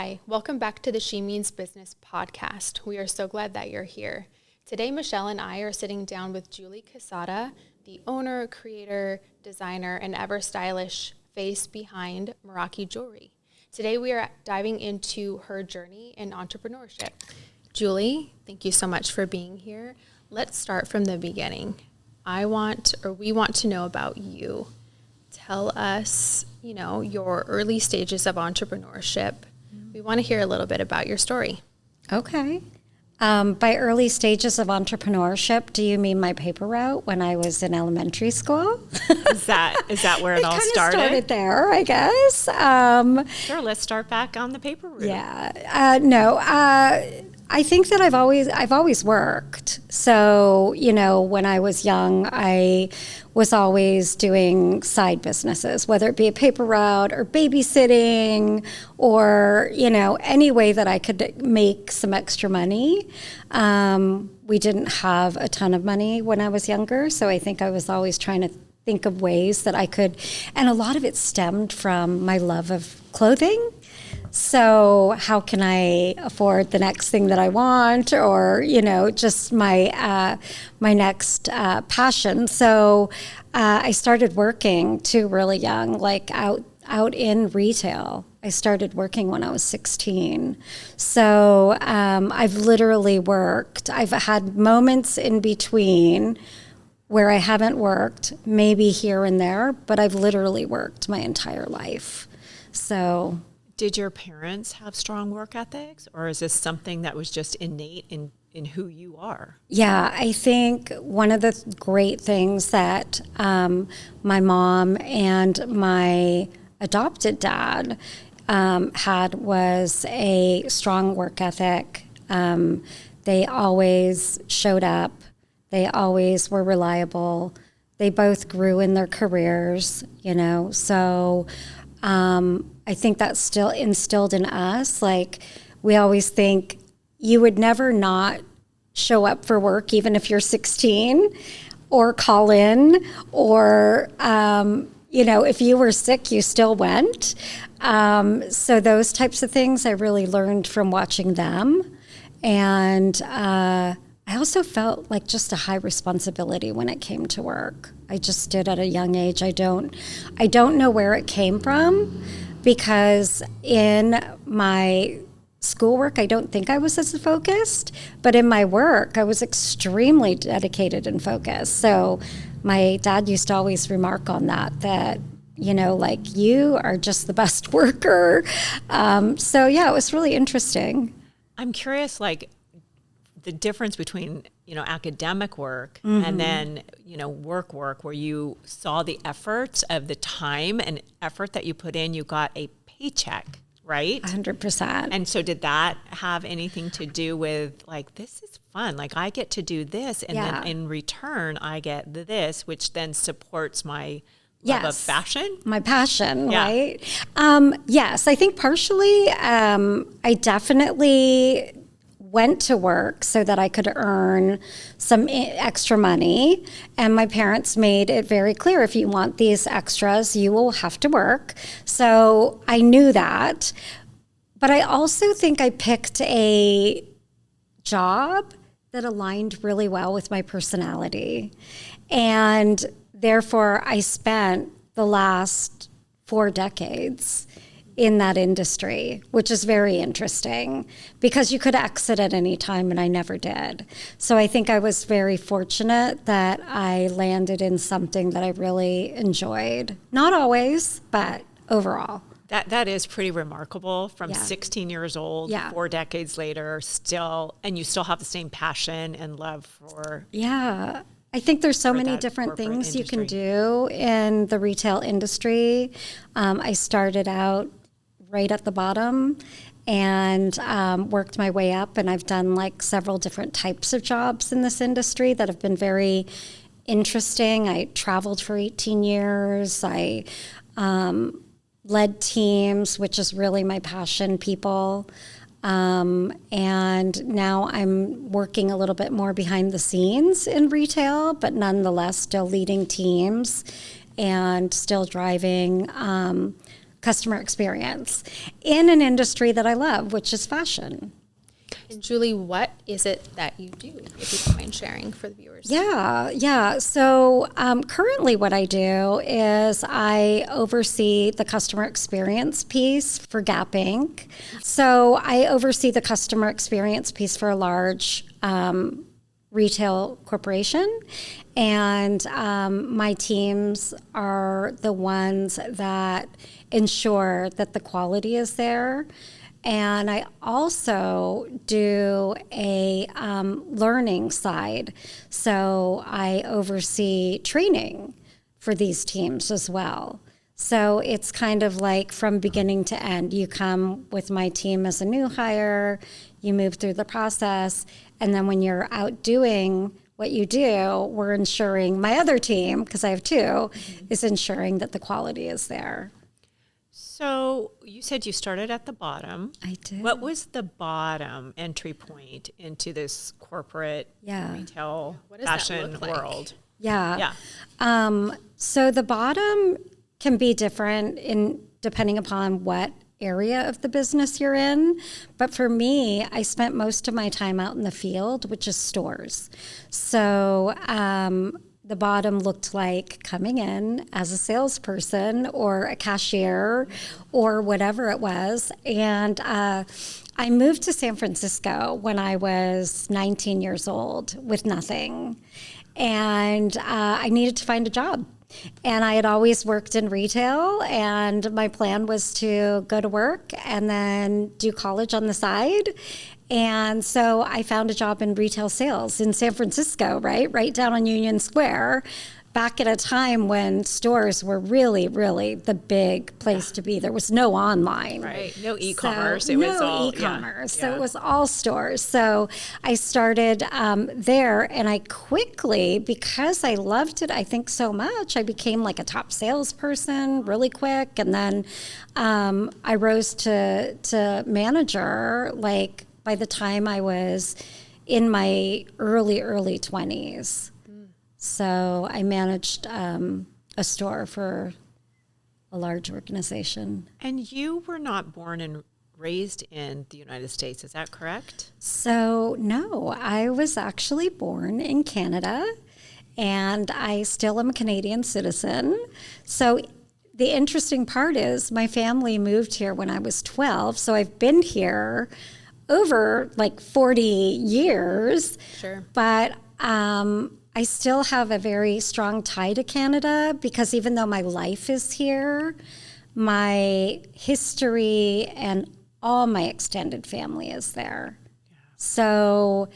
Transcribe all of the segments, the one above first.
Hi, welcome back to the She Means Business podcast. We are so glad that you're here. Today, Michelle and I are sitting down with Julie Quesada, the owner, creator, designer, and ever stylish face behind Meraki Jewelry. Today, we are diving into her journey in entrepreneurship. Julie, thank you so much for being here. Let's start from the beginning. We want to know about you. Tell us, your early stages of entrepreneurship. We want to hear a little bit about your story. Okay. By early stages of entrepreneurship, do you mean my paper route when I was in elementary school? Is that where it all started? Started there, I guess. Sure, let's start back on the paper route. Yeah. I think that I've always worked. So, when I was young, I was always doing side businesses, whether it be a paper route or babysitting or, any way that I could make some extra money. We didn't have a ton of money when I was younger, so I think I was always trying to think of ways that I could, and a lot of it stemmed from my love of clothing. So how can I afford the next thing that I want, or just my next passion? So I started working too really young, like out in retail. I started working when I was 16. So I've literally worked. I've had moments in between where I haven't worked, maybe here and there, but I've literally worked my entire life. So. Did your parents have strong work ethics, or is this something that was just innate in who you are? Yeah, I think one of the great things that my mom and my adopted dad had was a strong work ethic. They always showed up. They always were reliable. They both grew in their careers, so I think that's still instilled in us. Like, we always think you would never not show up for work, even if you're 16, or call in, or, if you were sick, you still went. So those types of things I really learned from watching them. And I also felt like just a high responsibility when it came to work. I just did at a young age. I don't know where it came from, because in my schoolwork, I don't think I was as focused, but in my work, I was extremely dedicated and focused. So my dad used to always remark on that, you are just the best worker. So yeah, it was really interesting. I'm curious, the difference between, academic work and then, work where you saw the efforts of the time and effort that you put in, you got a paycheck, right? 100%. And so did that have anything to do with this is fun, I get to do this, and then in return I get this, which then supports my love of fashion? My passion, right? Yes, I think partially I definitely went to work so that I could earn some extra money. And my parents made it very clear, if you want these extras, you will have to work. So I knew that. But I also think I picked a job that aligned really well with my personality. And therefore, I spent the last 4 decades in that industry, which is very interesting because you could exit at any time, and I never did. So I think I was very fortunate that I landed in something that I really enjoyed. Not always, but overall. That is pretty remarkable from 16 years old, 4 decades later, and you still have the same passion and love for. Yeah. I think there's so many different things you can do in the retail industry. I started out right at the bottom and worked my way up, and I've done several different types of jobs in this industry that have been very interesting. I traveled for 18 years. I led teams, which is really my passion, people. And now I'm working a little bit more behind the scenes in retail, but nonetheless still leading teams and still driving customer experience in an industry that I love, which is fashion. And Julie, what is it that you do, if you don't mind sharing for the viewers? Yeah. So currently what I do is I oversee the customer experience piece for Gap Inc. So I oversee the customer experience piece for a large retail corporation. And my teams are the ones that ensure that the quality is there. And I also do a learning side. So I oversee training for these teams as well. So it's kind of like from beginning to end. You come with my team as a new hire, you move through the process, and then when you're out doing what you do, we're ensuring my other team, because I have two, is ensuring that the quality is there. So you said you started at the bottom. I did. What was the bottom entry point into this corporate retail What does that fashion look like? world? Yeah. So the bottom can be different depending upon what area of the business you're in. But for me, I spent most of my time out in the field, which is stores. So the bottom looked like coming in as a salesperson or a cashier or whatever it was. And I moved to San Francisco when I was 19 years old with nothing. And I needed to find a job. And I had always worked in retail, and my plan was to go to work and then do college on the side. And so I found a job in retail sales in San Francisco, right down on Union Square, back at a time when stores were really, really the big place to be. There was no online. Right. No e-commerce. So, It was all e-commerce. Yeah. So it was all stores. So I started there, and I quickly, because I loved it, I think so much, I became like a top salesperson really quick. And then I rose to manager, like by the time I was in my early 20s. So I managed a store for a large organization. And you were not born and raised in the United States, is that correct? So no, I was actually born in Canada, and I still am a Canadian citizen. So the interesting part is my family moved here when I was 12, so I've been here over like 40 years. Sure. But I still have a very strong tie to Canada, because even though my life is here, my history and all my extended family is there. Yeah. So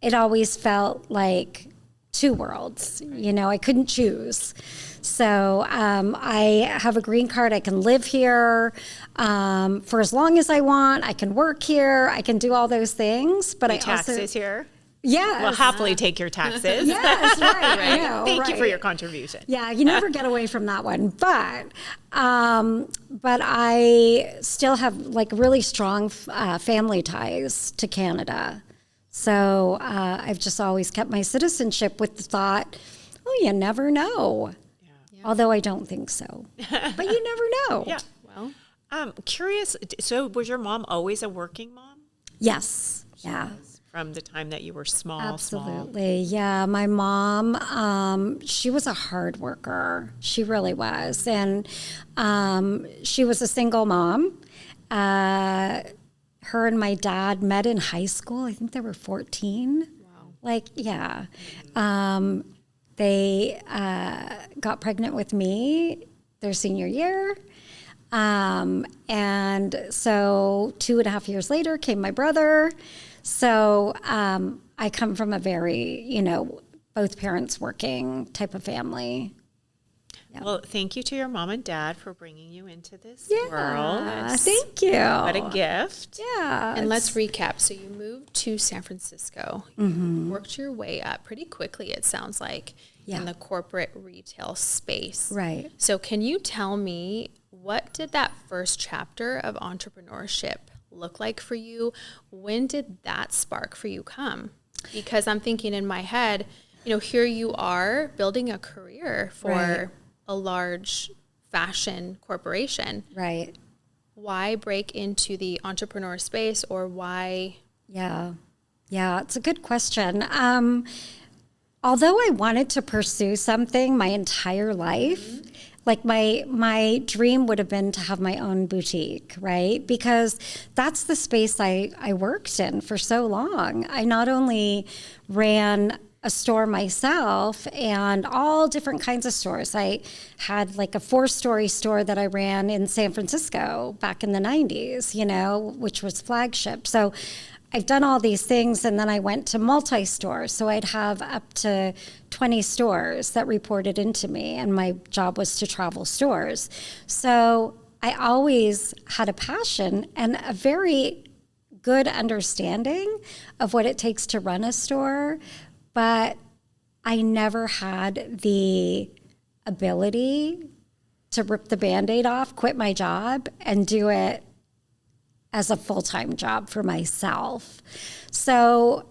it always felt like two worlds. Right. You know, I couldn't choose. So I have a green card. I can live here for as long as I want. I can work here. I can do all those things. But taxes here. Yeah, we'll happily take your taxes. Yes, right. I know, Thank you for your contribution. Yeah, you never get away from that one. But I still have like really strong family ties to Canada. So I've just always kept my citizenship with the thought, oh, you never know. Yeah. Although I don't think so. But you never know. Yeah. Well, curious. So was your mom always a working mom? Yes. Yeah. From the time that you were small? Absolutely. Yeah. My mom, she was a hard worker. She really was. And she was a single mom. Her and my dad met in high school. I think they were 14. Wow. Like, yeah. They got pregnant with me their senior year. And so 2.5 years later came my brother. So I come from a very, both parents working type of family. Yeah. Well, thank you to your mom and dad for bringing you into this world. Thank you. What a gift. Yeah. And let's recap. So you moved to San Francisco. You worked your way up pretty quickly, it sounds like, in the corporate retail space. Right. So can you tell me, what did that first chapter of entrepreneurship look like for you? When did that spark for you come? Because I'm thinking in my head, here you are building a career for a large fashion corporation. Right. Why break into the entrepreneur space, or why? Yeah, it's a good question. Although I wanted to pursue something my entire life, like my dream would have been to have my own boutique, right? Because that's the space I worked in for so long. I not only ran a store myself and all different kinds of stores. I had like a 4-story store that I ran in San Francisco back in the 90s, which was flagship. So I've done all these things, and then I went to multi-store. So I'd have up to 20 stores that reported into me, and my job was to travel stores. So I always had a passion and a very good understanding of what it takes to run a store, but I never had the ability to rip the Band-Aid off, quit my job, and do it as a full-time job for myself. So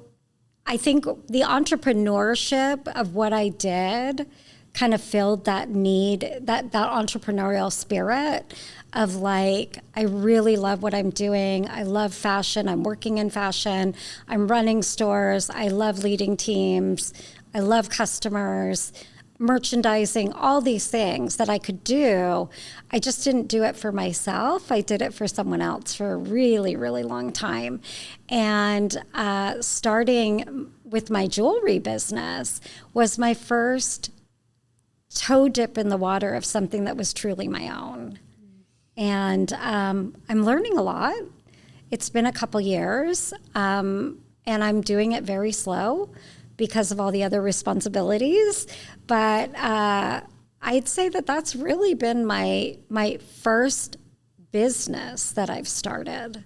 I think the entrepreneurship of what I did kind of filled that need, that entrepreneurial spirit of like, I really love what I'm doing. I love fashion. I'm working in fashion. I'm running stores. I love leading teams. I love customers, merchandising, all these things that I could do. I just didn't do it for myself. I did it for someone else for a really, really long time. And starting with my jewelry business was my first toe dip in the water of something that was truly my own. And I'm learning a lot. It's been a couple years, and I'm doing it very slow because of all the other responsibilities. But I'd say that that's really been my first business that I've started.